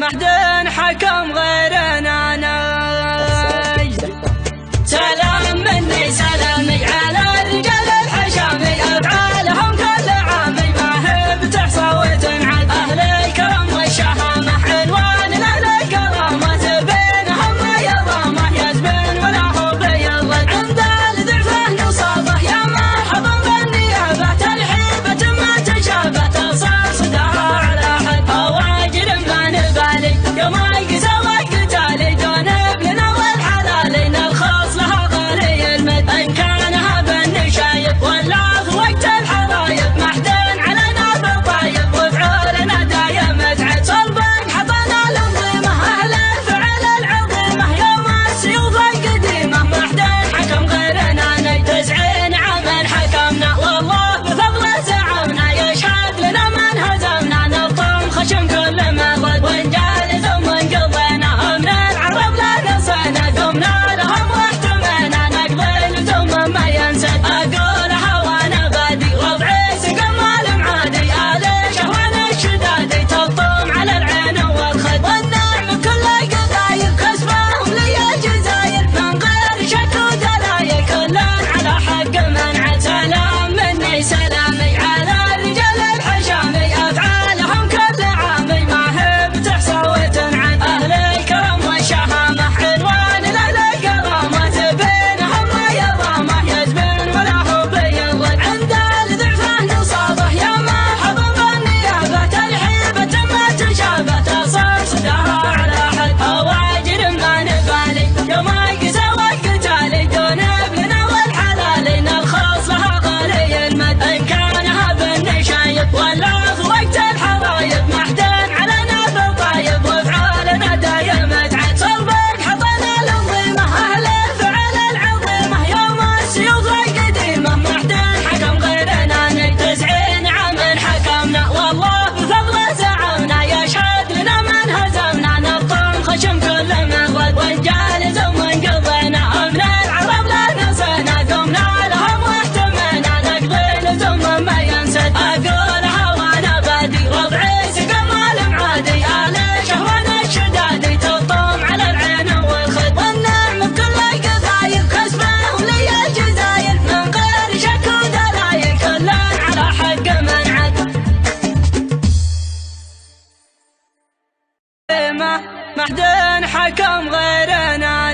حد حكم غيرنا نجد. سلام مني سلامي على الرجال الحشامي، أفعالهم كل عامي ما هي بتحصى وتنعد. أهل الكرم والشهامة عنوان لأهل الكرامة، بينهم يضامة يزبن ولا هو بيضل. عند الضعفة نصابة يا مرحبا بالنيابة، ترحيبة ما تشابه تصار صداها على حد. هواجر ما نبالي يوم القسى والقتالي، دون ابننا والحلالي نلخص لها غالي المد. إن كانها بالنشايب ولا في وقت الحرايب، محدن علينا بالطيب وفعولنا دايم ازعج. صلبك حطنا الانظمة أهل الفعل العظيمة، يوم السيوف القديمة محدن حكم غيرنا نجد. 90 عاما حكمنا والله بفضله زعمنا، يشهد لنا من هزمنا نلطم خشم كل مرض. ونجال ثم انقضينا من العرب لا نصينا، قمنا لهم واحتمينا نقبل ثم ما ينسد. اقولها وانا بادي وضعي سقم المعادي، آل شهوان الشدادي تلطم على العين والخد. والنعم كل القضايا كسبهم لي الجزاير، من غير شك ودلايل كل على حق منعد. سلام مني سلامي على الرجال الحشامي، افعالهم كل عامي ما هي بتحصى وتنعد. اهل الكرم والشهامه عنوان لاهل الكرامه، بينهم يضامه يزبن ولا هو بيضل. عند الضعفه نصابه يا مرحبا بالنيابه، ترحيبه ما تشابه تصار صداها على حد. هواجر ما نبالي يوم القسى والقتالي، دون ابننا والحلالي نلخص لها غالي المد. ان كانها بالنشايب ولا في وقت الحرايب، محدن علينا بالطيب وفعالنا دايم ازعج. صلبك حطنا الانظمه أهل الفعل العظيمة، يوم السيوف القديمة محدن حكم غيرنا نجد. 90 عاما حكمنا والله بفضله زعمنا، يشهد لنا من هزمنا نلطم خشم كل مرض. ونجال ثم انقضينا من العرب لا نصينا، قمنا لهم واحتمينا نقبل ثم ما ينسد. اقولها وانا بادي وضعي سقم المعادي، آل شهوان الشدادي تلطم على العين والخد. والنعم بكل القضايا كسبهم لي الجزاير، من غير شك ودلايل كل على حق منعد. محدن حكم غيرنا